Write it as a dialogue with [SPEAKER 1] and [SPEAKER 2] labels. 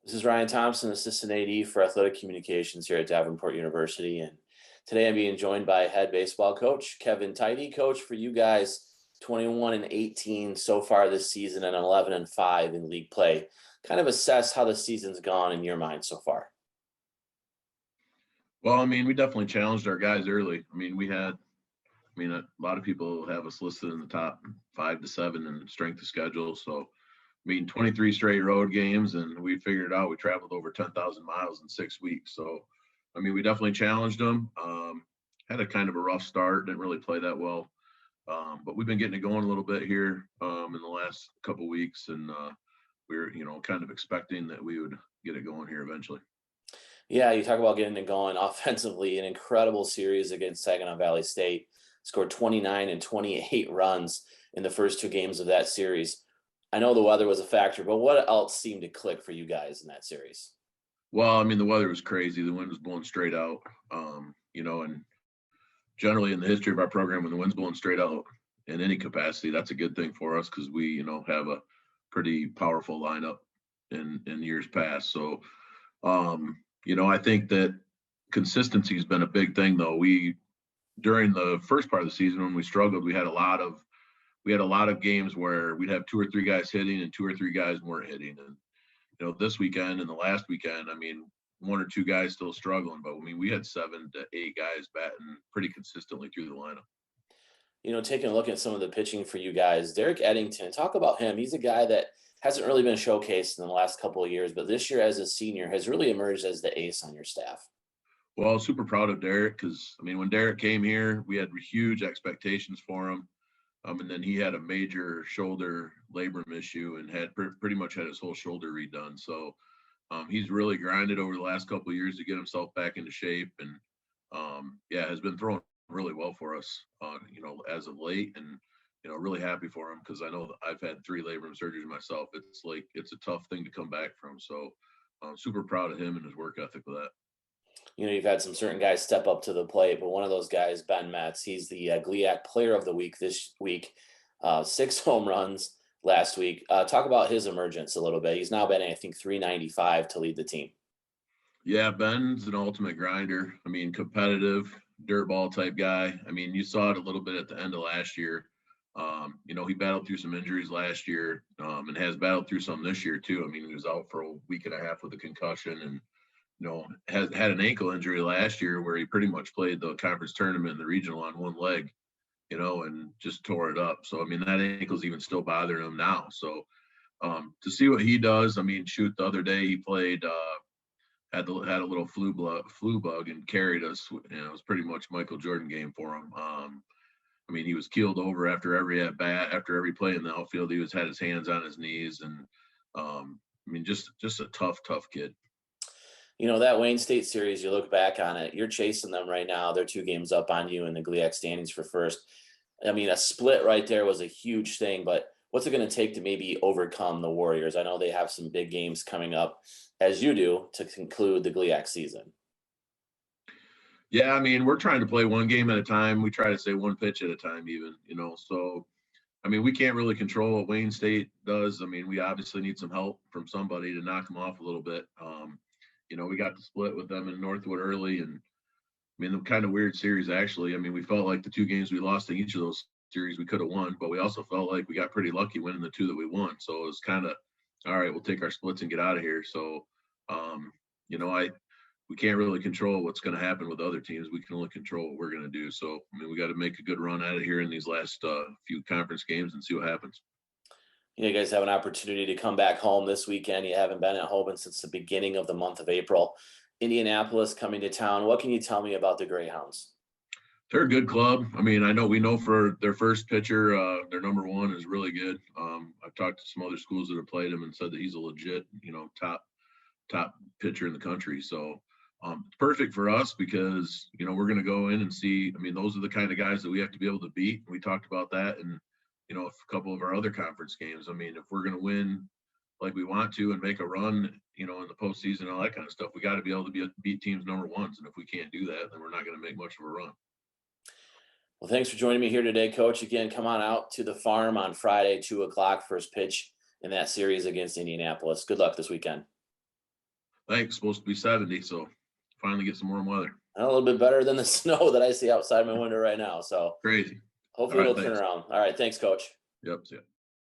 [SPEAKER 1] This is Ryan Thompson, Assistant AD for Athletic Communications here at Davenport University. And today I'm being joined by head baseball coach Kevin Tidey. Coach, for you guys, 21-18 so far this season and 11-5 in league play. Kind of assess how the season's gone in your mind so far.
[SPEAKER 2] Well, we definitely challenged our guys early. A lot of people have us listed in the top 5 to 7 in strength of schedule. So, 23 straight road games, and we figured out we traveled over 10,000 miles in 6 weeks. So, we definitely challenged them. Had a kind of a rough start, didn't really play that well. But we've been getting it going a little bit here in the last couple weeks, and we were, kind of expecting that we would get it going here eventually.
[SPEAKER 1] Yeah, you talk about getting it going offensively. An incredible series against Saginaw Valley State. Scored 29 and 28 runs in the first two games of that series. I know the weather was a factor, but what else seemed to click for you guys in that series?
[SPEAKER 2] Well, the weather was crazy. The wind was blowing straight out. And generally in the history of our program, when the wind's blowing straight out in any capacity, that's a good thing for us because we, have a pretty powerful lineup in years past. So, I think that consistency has been a big thing, though. During the first part of the season when we struggled, we had a lot of games where we'd have 2 or 3 guys hitting and 2 or 3 guys weren't hitting. And this weekend and the last weekend, 1 or 2 guys still struggling, but we had 7 to 8 guys batting pretty consistently through the lineup.
[SPEAKER 1] Taking a look at some of the pitching for you guys, Derek Eddington, talk about him. He's a guy that hasn't really been showcased in the last couple of years, but this year as a senior has really emerged as the ace on your staff.
[SPEAKER 2] Well, super proud of Derek because, when Derek came here, we had huge expectations for him. And then he had a major shoulder labrum issue and had pretty much had his whole shoulder redone. So he's really grinded over the last couple of years to get himself back into shape, and has been throwing really well for us, as of late. And really happy for him because I know that I've had 3 labrum surgeries myself. It's a tough thing to come back from. So I'm super proud of him and his work ethic with that.
[SPEAKER 1] You've had some certain guys step up to the plate, but one of those guys, Ben Metz, he's the GLIAC Player of the Week this week. 6 home runs last week. Talk about his emergence a little bit. He's now batting, I think, 395 to lead the team.
[SPEAKER 2] Yeah, Ben's an ultimate grinder. Competitive, dirt ball type guy. You saw it a little bit at the end of last year. He battled through some injuries last year, and has battled through some this year too. He was out for a week and a half with a concussion, and has had an ankle injury last year where he pretty much played the conference tournament and the regional on one leg, and just tore it up. So, that ankle's even still bothering him now. So, to see what he does, shoot, the other day he played, had a little flu bug and carried us. It was pretty much Michael Jordan game for him. He was keeled over after every at bat, after every play in the outfield. He had his hands on his knees, and just a tough kid.
[SPEAKER 1] That Wayne State series, you look back on it, you're chasing them right now. They're 2 games up on you in the GLIAC standings for first. A split right there was a huge thing, but what's it going to take to maybe overcome the Warriors? I know they have some big games coming up, as you do, to conclude the GLIAC season.
[SPEAKER 2] Yeah, we're trying to play one game at a time. We try to say one pitch at a time even, So, we can't really control what Wayne State does. We obviously need some help from somebody to knock them off a little bit. We got to split with them in Northwood early, and the kind of weird series actually. We felt like the 2 games we lost in each of those series we could have won, but we also felt like we got pretty lucky winning the 2 that we won. So it was kind of, all right, we'll take our splits and get out of here. So, we can't really control what's going to happen with other teams. We can only control what we're going to do. So, we got to make a good run at it here in these last few conference games and see what happens.
[SPEAKER 1] You guys have an opportunity to come back home this weekend. You haven't been at home since the beginning of the month of April. Indianapolis coming to town. What can you tell me about the Greyhounds?
[SPEAKER 2] They're a good club. We know for their first pitcher, their number 1 is really good. I've talked to some other schools that have played him and said that he's a legit, top pitcher in the country. So it's perfect for us because, we're going to go in and see. Those are the kind of guys that we have to be able to beat. We talked about that and a couple of our other conference games. If we're going to win like we want to and make a run, in the postseason and all that kind of stuff, we got to be able to beat teams number 1s. And if we can't do that, then we're not going to make much of a run.
[SPEAKER 1] Well, thanks for joining me here today, Coach. Again, come on out to the farm on Friday, 2 o'clock, first pitch in that series against Indianapolis. Good luck this weekend.
[SPEAKER 2] Thanks. Supposed to be 70, so finally get some warm weather.
[SPEAKER 1] A little bit better than the snow that I see outside my window right now. So
[SPEAKER 2] Crazy.
[SPEAKER 1] hopefully
[SPEAKER 2] All right,
[SPEAKER 1] it'll turn
[SPEAKER 2] thanks.
[SPEAKER 1] around. All right. Thanks, Coach.
[SPEAKER 2] Yep. See ya.